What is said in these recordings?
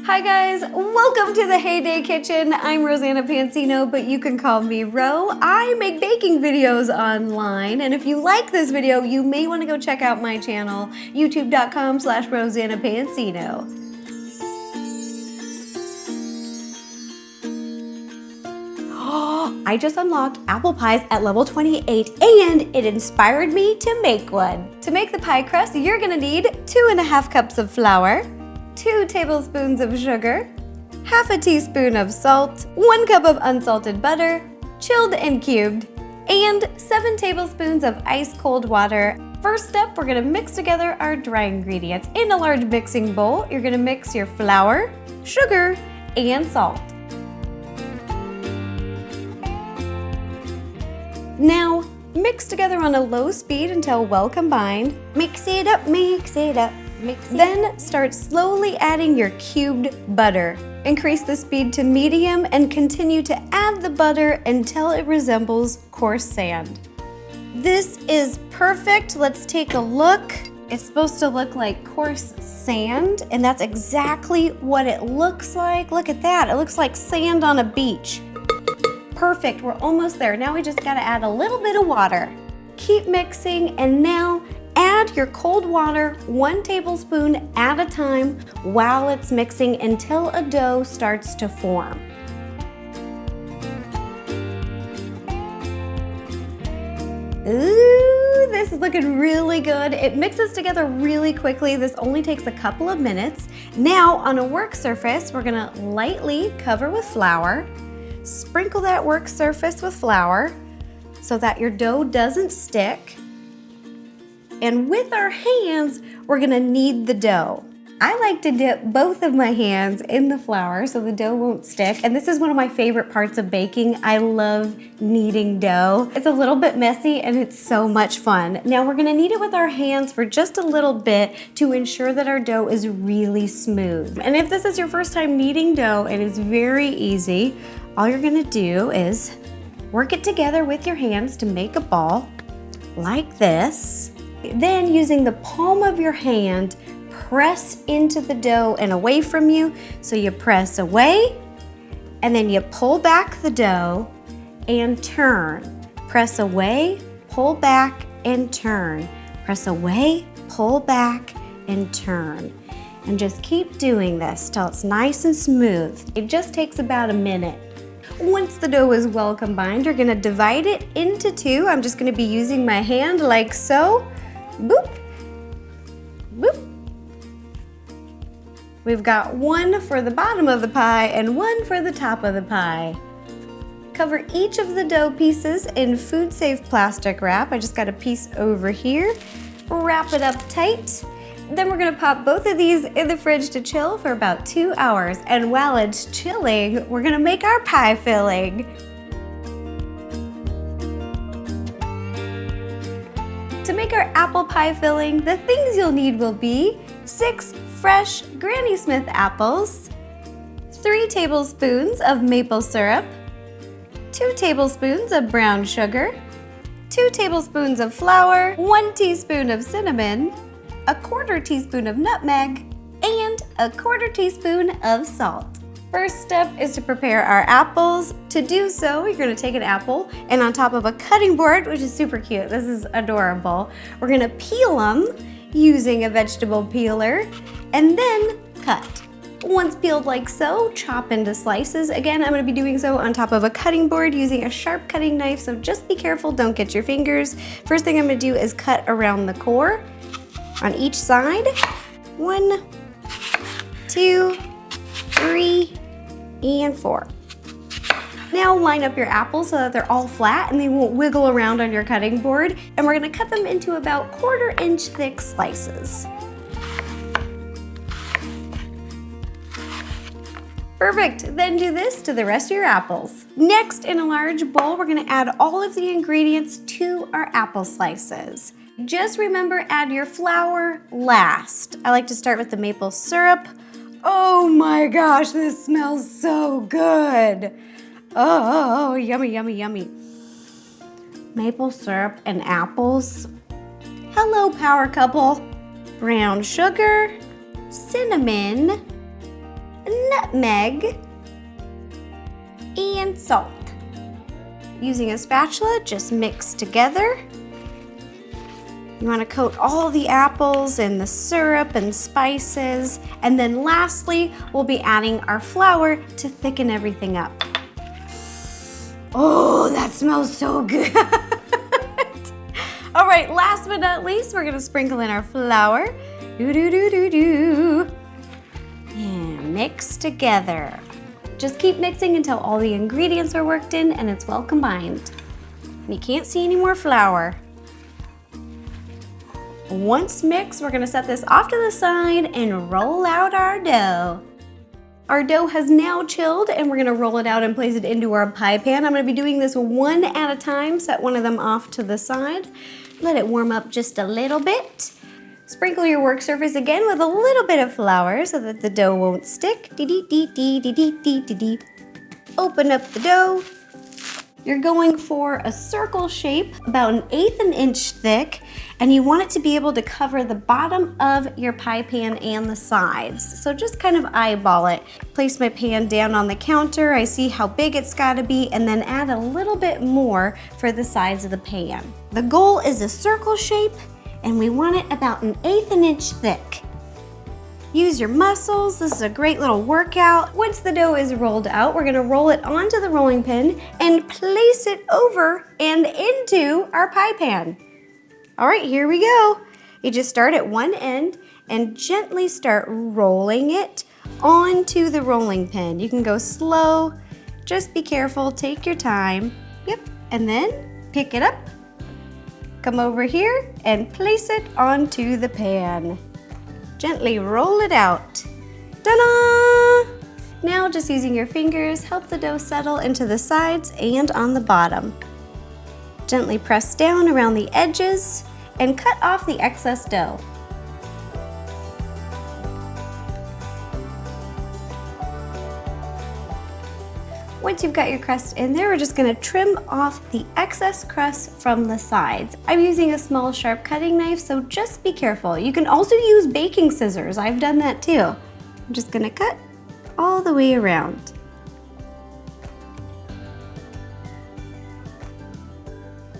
Hi guys, welcome to the Heyday Kitchen. I'm Rosanna Pansino, but you can call me Ro. I make baking videos online, and if you like this video, you may want to go check out my channel, youtube.com/Rosanna Pansino. I just unlocked apple pies at level 28 and it inspired me to make one. To make the pie crust, you're gonna need 2½ cups of flour, 2 tablespoons of sugar, half a teaspoon of salt, 1 cup of unsalted butter, chilled and cubed, and 7 tablespoons of ice cold water. First step, we're gonna mix together our dry ingredients. In a large mixing bowl, you're gonna mix your flour, sugar, and salt. Now, mix together on a low speed until well combined. Mix it up, mix it up, mix it. Then start slowly adding your cubed butter. Increase the speed to medium and continue to add the butter until it resembles coarse sand. This is perfect. Let's take a look. It's supposed to look like coarse sand, and that's exactly what it looks like. Look at that. It looks like sand on a beach. Perfect, we're almost there. Now we just gotta add a little bit of water. Keep mixing, and now add your cold water 1 tablespoon at a time while it's mixing until a dough starts to form. Ooh, this is looking really good. It mixes together really quickly. This only takes a couple of minutes. Now on a work surface, we're gonna lightly cover with flour. Sprinkle that work surface with flour so that your dough doesn't stick. And with our hands, we're gonna knead the dough. I like to dip both of my hands in the flour so the dough won't stick. And this is one of my favorite parts of baking. I love kneading dough. It's a little bit messy and it's so much fun. Now we're gonna knead it with our hands for just a little bit to ensure that our dough is really smooth. And if this is your first time kneading dough, it is very easy. All you're gonna do is work it together with your hands to make a ball like this. Then using the palm of your hand, press into the dough and away from you. So you press away and then you pull back the dough and turn. Press away, pull back and turn. Press away, pull back and turn. And just keep doing this till it's nice and smooth. It just takes about a minute. Once the dough is well combined, you're gonna divide it into 2. I'm just gonna be using my hand like so. Boop, boop. We've got 1 for the bottom of the pie and 1 for the top of the pie. Cover each of the dough pieces in food-safe plastic wrap. I just got a piece over here. Wrap it up tight. Then we're gonna pop both of these in the fridge to chill for about 2 hours. And while it's chilling, we're gonna make our pie filling. To make our apple pie filling, the things you'll need will be 6 fresh Granny Smith apples, 3 tablespoons of maple syrup, 2 tablespoons of brown sugar, 2 tablespoons of flour, 1 teaspoon of cinnamon, 1/4 teaspoon of nutmeg, and 1/4 teaspoon of salt. First step is to prepare our apples. To do so, you're gonna take an apple and on top of a cutting board, which is super cute, this is adorable, we're gonna peel them using a vegetable peeler and then cut. Once peeled like so, chop into slices. Again, I'm gonna be doing so on top of a cutting board using a sharp cutting knife, so just be careful, don't get your fingers. First thing I'm gonna do is cut around the core on each side. 1, 2, 3, and 4. Now line up your apples so that they're all flat and they won't wiggle around on your cutting board. And we're gonna cut them into about 1/4 inch thick slices. Perfect, then do this to the rest of your apples. Next, in a large bowl, we're gonna add all of the ingredients to our apple slices. Just remember, add your flour last. I like to start with the maple syrup. Oh my gosh, this smells so good. Oh, yummy, yummy, yummy. Maple syrup and apples. Hello, power couple. Brown sugar, cinnamon, nutmeg, and salt. Using a spatula, just mix together. You want to coat all the apples in the syrup and spices. And then lastly, we'll be adding our flour to thicken everything up. Oh, that smells so good. All right, last but not least, we're gonna sprinkle in our flour. And mix together. Just keep mixing until all the ingredients are worked in and it's well combined. You can't see any more flour. Once mixed, we're gonna set this off to the side and roll out our dough. Our dough has now chilled and we're gonna roll it out and place it into our pie pan. I'm gonna be doing this one at a time. Set one of them off to the side. Let it warm up just a little bit. Sprinkle your work surface again with a little bit of flour so that the dough won't stick. Open up the dough. You're going for a circle shape, about 1/8 an inch thick, and you want it to be able to cover the bottom of your pie pan and the sides. So just kind of eyeball it. Place my pan down on the counter. I see how big it's gotta be, and then add a little bit more for the sides of the pan. The goal is a circle shape, and we want it about 1/8 an inch thick. Use your muscles. This is a great little workout. Once the dough is rolled out, we're gonna roll it onto the rolling pin and place it over and into our pie pan. All right, here we go. You just start at one end and gently start rolling it onto the rolling pin. You can go slow, just be careful, take your time. Yep, and then pick it up, come over here and place it onto the pan. Gently roll it out. Ta-da! Now just using your fingers, help the dough settle into the sides and on the bottom. Gently press down around the edges and cut off the excess dough. Once you've got your crust in there, we're just gonna trim off the excess crust from the sides. I'm using a small sharp cutting knife, so just be careful. You can also use baking scissors. I've done that too. I'm just gonna cut all the way around.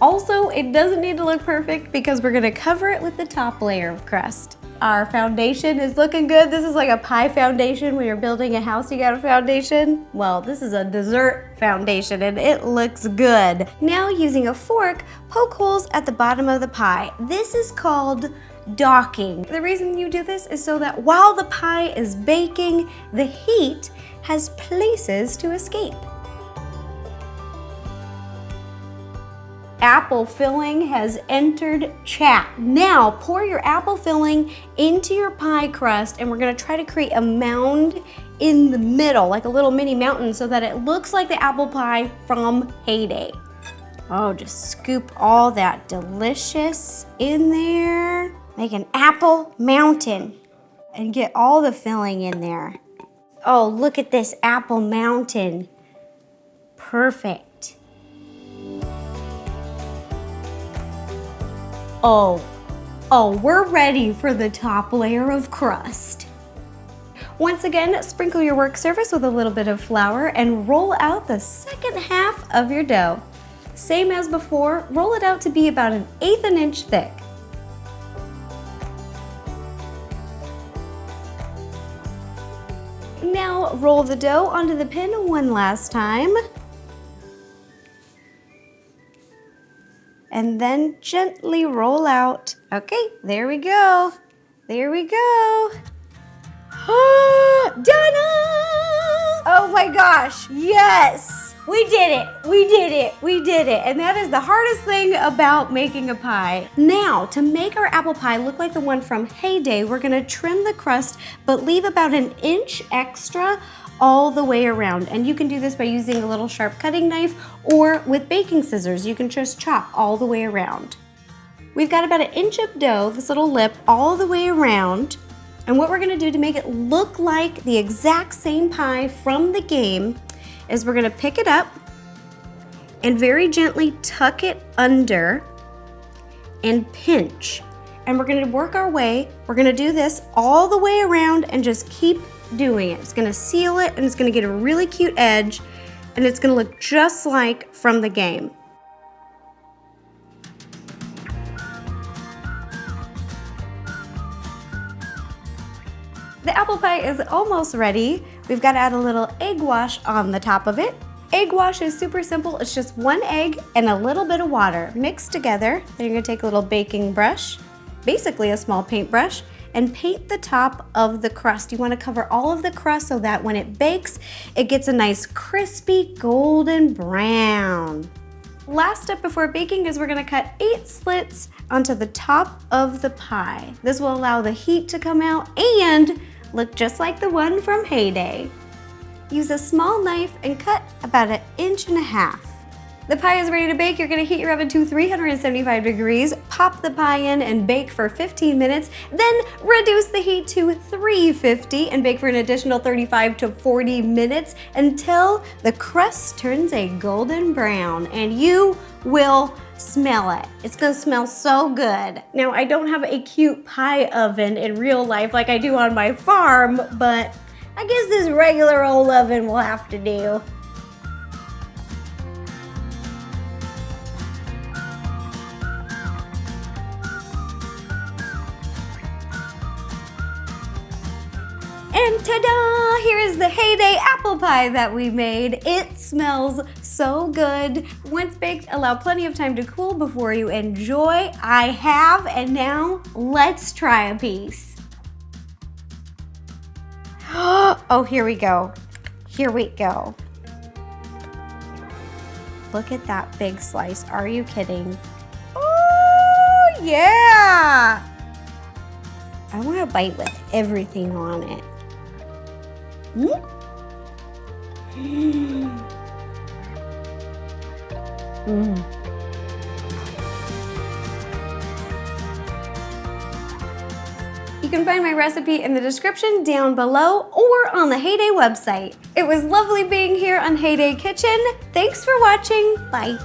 Also, it doesn't need to look perfect because we're gonna cover it with the top layer of crust. Our foundation is looking good. This is like a pie foundation. When you're building a house, you got a foundation. Well, this is a dessert foundation and it looks good. Now using a fork, poke holes at the bottom of the pie. This is called docking. The reason you do this is so that while the pie is baking, the heat has places to escape. Apple filling has entered chat. Now pour your apple filling into your pie crust and we're gonna try to create a mound in the middle, like a little mini mountain, so that it looks like the apple pie from Heyday. Oh, just scoop all that delicious in there. Make an apple mountain and get all the filling in there. Oh, look at this apple mountain. Perfect. Oh, we're ready for the top layer of crust. Once again, sprinkle your work surface with a little bit of flour and roll out the second half of your dough. Same as before, roll it out to be about 1/8 an inch thick. Now roll the dough onto the pin one last time. And then gently roll out. Okay, there we go. There we go. Done! Oh my gosh, yes! We did it, we did it, we did it. And that is the hardest thing about making a pie. Now, to make our apple pie look like the one from Heyday, we're gonna trim the crust, but leave about 1 inch extra all the way around. And you can do this by using a little sharp cutting knife or with baking scissors. You can just chop all the way around. We've got about 1 inch of dough, this little lip, all the way around. And what we're gonna do to make it look like the exact same pie from the game is we're gonna pick it up and very gently tuck it under and pinch. And we're gonna work our way. We're gonna do this all the way around and just keep doing it. It's gonna seal it and it's gonna get a really cute edge and it's gonna look just like from the game. The apple pie is almost ready. We've got to add a little egg wash on the top of it. Egg wash is super simple. It's just 1 egg and a little bit of water mixed together. Then you're gonna take a little baking brush, basically a small paintbrush, and paint the top of the crust. You want to cover all of the crust so that when it bakes, it gets a nice crispy golden brown. Last step before baking is we're gonna cut 8 slits onto the top of the pie. This will allow the heat to come out and look just like the one from Heyday. Use a small knife and cut about 1.5 inches. The pie is ready to bake. You're gonna heat your oven to 375 degrees, pop the pie in and bake for 15 minutes, then reduce the heat to 350 and bake for an additional 35 to 40 minutes until the crust turns a golden brown and you will smell it. It's gonna smell so good. Now, I don't have a cute pie oven in real life like I do on my farm, but I guess this regular old oven will have to do. And ta-da! Here is the Heyday apple pie that we made. It smells so good. Once baked, allow plenty of time to cool before you enjoy. I have, and now let's try a piece. Oh, here we go. Here we go. Look at that big slice. Are you kidding? Oh, yeah! I want to bite with everything on it. Mm. Mm. You can find my recipe in the description down below or on the Heyday website. It was lovely being here on Heyday Kitchen. Thanks for watching. Bye.